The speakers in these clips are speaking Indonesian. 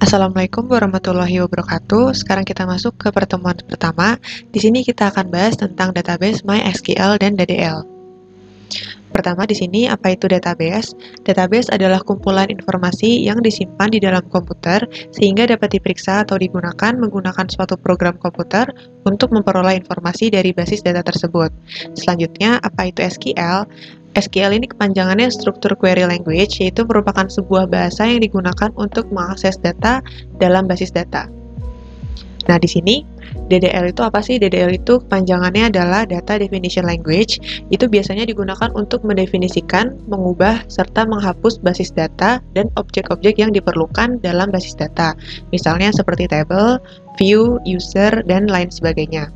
Assalamualaikum warahmatullahi wabarakatuh. Sekarang kita masuk ke pertemuan pertama. Di sini kita akan bahas tentang database MySQL dan DDL. Pertama di sini, apa itu database? Database adalah kumpulan informasi yang disimpan di dalam komputer sehingga dapat diperiksa atau digunakan menggunakan suatu program komputer untuk memperoleh informasi dari basis data tersebut. Selanjutnya, apa itu SQL? SQL ini kepanjangannya Structure Query Language, yaitu merupakan sebuah bahasa yang digunakan untuk mengakses data dalam basis data. Nah, di sini DDL itu apa sih? DDL itu kepanjangannya adalah Data Definition Language. Itu biasanya digunakan untuk mendefinisikan, mengubah, serta menghapus basis data dan objek-objek yang diperlukan dalam basis data. Misalnya seperti table, view, user, dan lain sebagainya.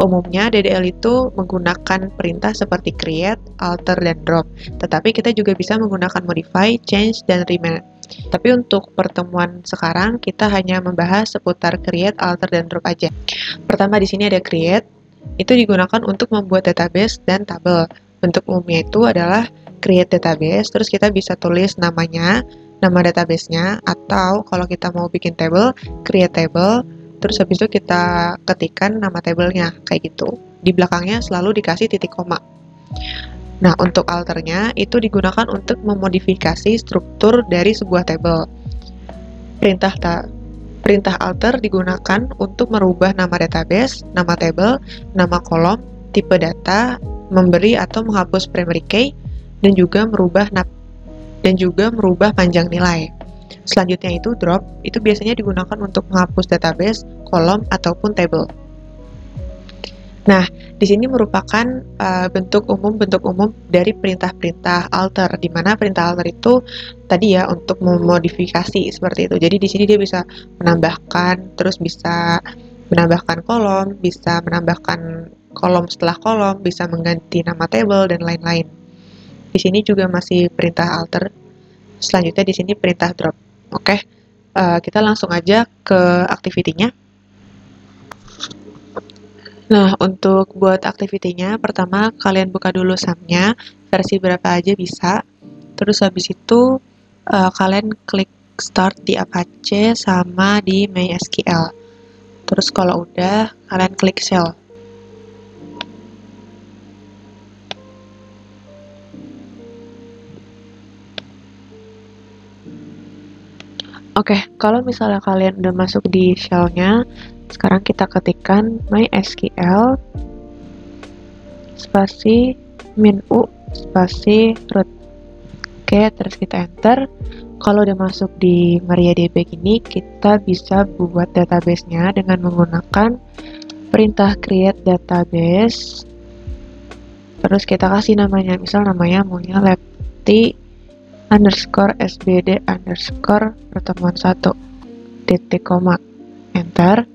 Umumnya DDL itu menggunakan perintah seperti create, alter, dan drop. Tetapi kita juga bisa menggunakan modify, change, dan rename. Tapi untuk pertemuan sekarang kita hanya membahas seputar create, alter, dan drop aja. Pertama di sini ada create, itu digunakan untuk membuat database dan tabel. Bentuk umumnya itu adalah create database, terus kita bisa tulis namanya, nama databasenya, atau kalau kita mau bikin table, create table, terus habis itu kita ketikkan nama tabelnya, kayak gitu. Di belakangnya selalu dikasih titik koma. Nah, untuk alternya itu digunakan untuk memodifikasi struktur dari sebuah table. Perintah alter digunakan untuk merubah nama database, nama table, nama kolom, tipe data, memberi atau menghapus primary key, dan juga merubah panjang nilai. Selanjutnya itu drop, itu biasanya digunakan untuk menghapus database, kolom, ataupun table. Nah, di sini merupakan bentuk umum dari perintah-perintah alter, di mana perintah alter itu tadi ya untuk memodifikasi seperti itu. Jadi di sini dia bisa menambahkan, terus bisa menambahkan kolom, bisa menambahkan kolom setelah kolom, bisa mengganti nama table dan lain-lain. Di sini juga masih perintah alter. Selanjutnya di sini perintah drop. Oke, kita langsung aja ke activity-nya. Nah, untuk buat activity-nya, pertama kalian buka dulu SAM-nya, versi berapa aja bisa. Terus habis itu, kalian klik start di Apache sama di MySQL. Terus kalau udah, kalian klik shell. Oke, kalau misalnya kalian udah masuk di shell-nya, sekarang kita ketikkan MySQL spasi -u spasi root. Oke, terus kita enter. Kalau udah masuk di MariaDB gini, kita bisa buat database-nya dengan menggunakan perintah create database. Terus kita kasih namanya, misal namanya maunya lepti underscore sbd underscore pertemuan 1 titik koma, enter.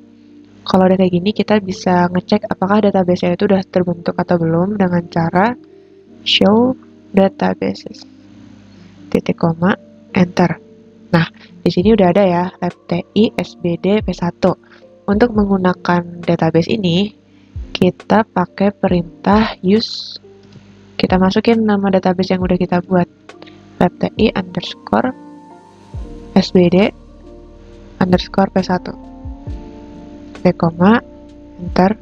Kalau udah kayak gini, kita bisa ngecek apakah database-nya itu udah terbentuk atau belum dengan cara show databases, titik koma, enter. Nah, di sini udah ada ya, lepti sbd p1. Untuk menggunakan database ini, kita pakai perintah use. Kita masukin nama database yang udah kita buat, lepti underscore sbd underscore p1. Enter.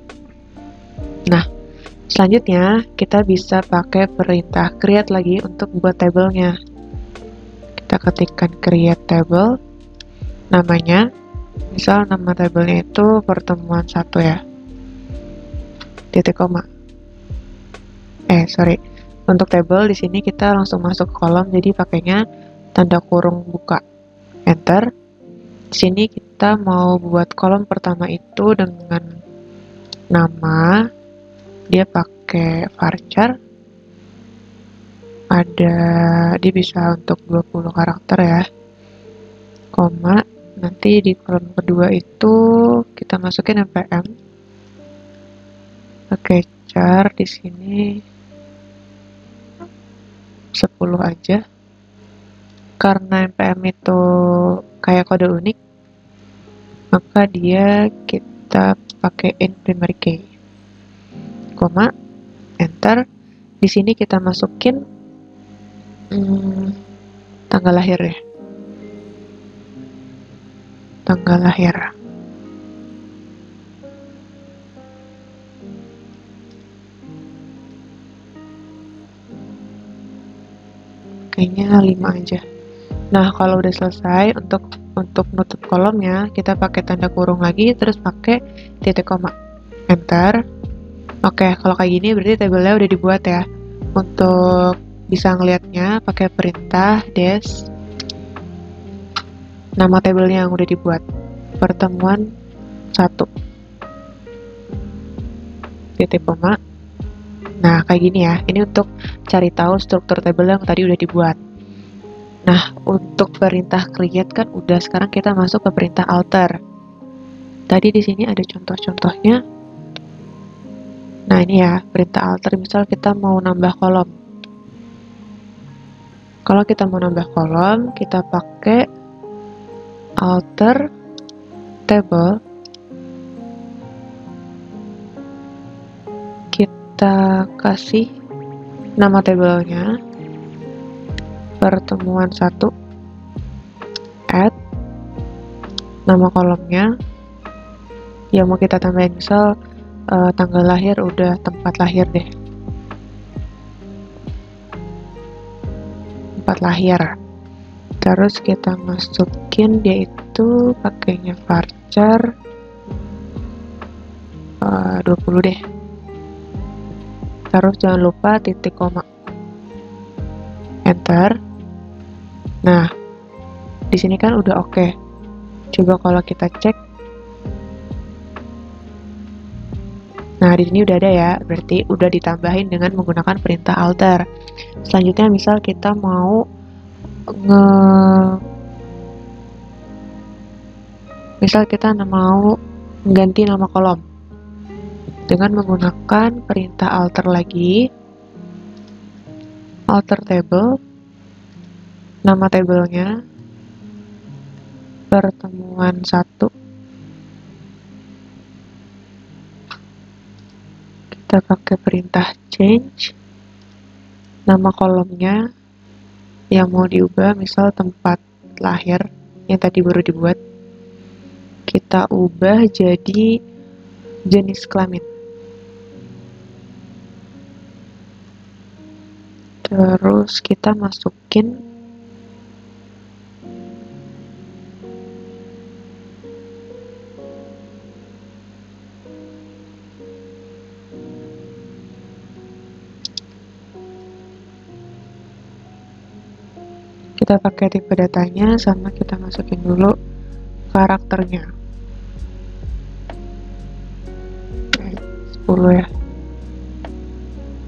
Nah, selanjutnya kita bisa pakai perintah create lagi untuk buat tabelnya. Kita ketikkan create table, namanya, misal nama tabelnya itu pertemuan 1 ya, titik koma. Untuk table di sini kita langsung masuk ke kolom, jadi pakainya tanda kurung buka, enter. Di sini kita mau buat kolom pertama itu dengan nama, dia pakai varchar, dia bisa untuk 20 karakter ya, koma, nanti di kolom kedua itu kita masukin npm, pakai char di sini 10 aja, karena npm itu kayak kode unik, maka dia kita pakaiin primary key, koma, enter. Di sini kita masukin tanggal lahir ya. tanggal lahir. Kayaknya 5 aja. Nah, kalau udah selesai, untuk nutup kolomnya, kita pakai tanda kurung lagi, terus pakai titik koma. Enter. Oke, kalau kayak gini berarti tabelnya udah dibuat ya. Untuk bisa ngelihatnya, pakai perintah des. Nama tabelnya yang udah dibuat. Pertemuan 1. Titik koma. Nah, kayak gini ya. Ini untuk cari tahu struktur tabel yang tadi udah dibuat. Nah, untuk perintah create kan udah, sekarang kita masuk ke perintah alter. Tadi di sini ada contoh-contohnya. Nah, ini ya, perintah alter, misal kita mau nambah kolom. Kalau kita mau nambah kolom, kita pakai alter table. Kita kasih nama tabelnya pertemuan 1, add nama kolomnya yang mau kita tambahin, misal tanggal lahir udah tempat lahir deh, tempat lahir. Terus kita masukin dia itu pakainya varchar 20 deh. Terus jangan lupa titik koma. Enter. Nah, di sini kan udah oke. Coba kalau kita cek. Nah, di sini udah ada ya, berarti udah ditambahin dengan menggunakan perintah alter. Selanjutnya misal kita mau mengganti nama kolom dengan menggunakan perintah alter lagi, alter table, nama tabelnya pertemuan 1, kita pakai perintah change, nama kolomnya yang mau diubah, misal tempat lahir yang tadi baru dibuat, kita ubah jadi jenis kelamin. Terus kita masukin kita pakai tipe datanya, sama kita masukin dulu karakternya. Oke, 10 ya.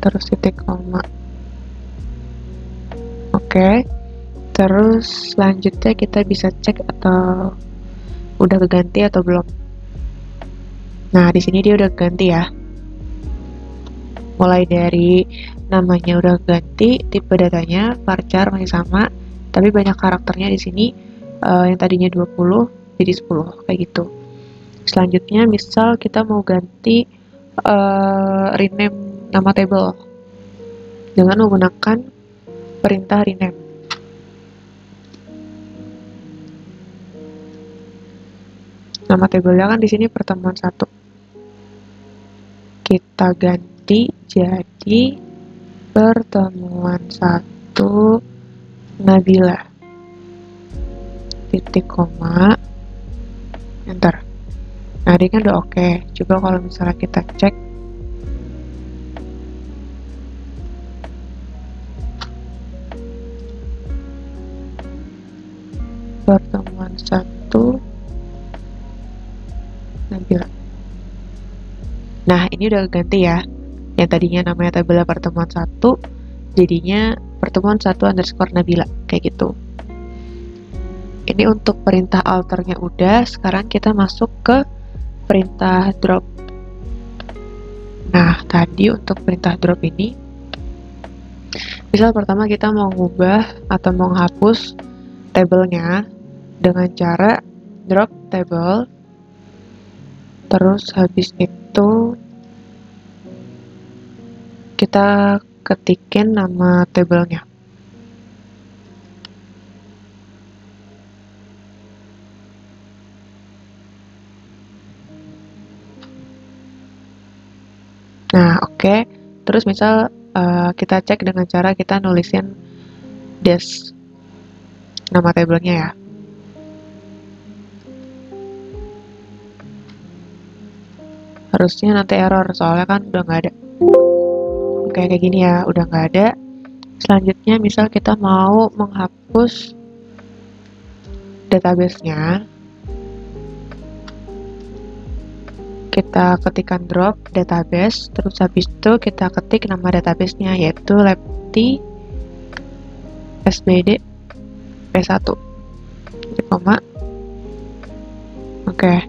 Terus titik koma. Oke. Terus selanjutnya kita bisa cek atau udah keganti atau belum. Nah, di sini dia udah ganti ya. Mulai dari namanya udah ganti, tipe datanya varchar masih sama, tapi banyak karakternya di sini, yang tadinya 20 jadi 10 kayak gitu. Selanjutnya misal kita mau ganti rename nama table dengan menggunakan perintah rename. Nama tabelnya kan di sini pertemuan 1. Kita ganti jadi pertemuan 1 Nabila. Titik koma. Enter. Nah, ini kan udah oke. Coba kalau misalnya kita cek pertemuan 1 Nabila. Nah, ini udah ganti ya. Yang tadinya namanya tabel pertemuan 1 jadinya pertemuan 1 _ Nabila kayak gitu. Ini untuk perintah alternya udah. Sekarang kita masuk ke perintah drop. Nah, tadi untuk perintah drop ini, misal pertama kita mau ngubah atau mau menghapus tabelnya dengan cara drop table, terus habis itu kita ketikin nama tabelnya. Oke, terus misal kita cek dengan cara kita nulisin des nama tabelnya ya. Harusnya nanti error, soalnya kan udah nggak ada. Oke, kayak gini ya, udah nggak ada. Selanjutnya misal kita mau menghapus database-nya, kita ketikkan drop database, terus habis itu kita ketik nama database-nya, yaitu Lepti SBD P1. Koma. Oke,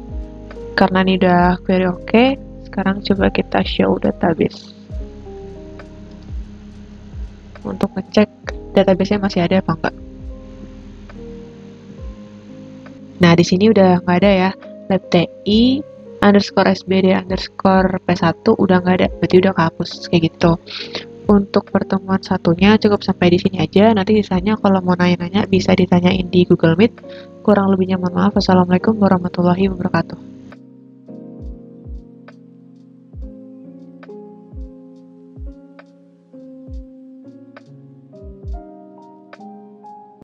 karena ini udah query oke, sekarang coba kita show database untuk ngecek database-nya masih ada apa enggak. Nah, di sini udah nggak ada ya, Lepti underscore SBD underscore P1 udah nggak ada, berarti udah kehapus kayak gitu. Untuk pertemuan satunya cukup sampai di sini aja, nanti sisanya kalau mau nanya-nanya bisa ditanyain di Google Meet. Kurang lebihnya mohon maaf. Wassalamualaikum warahmatullahi wabarakatuh.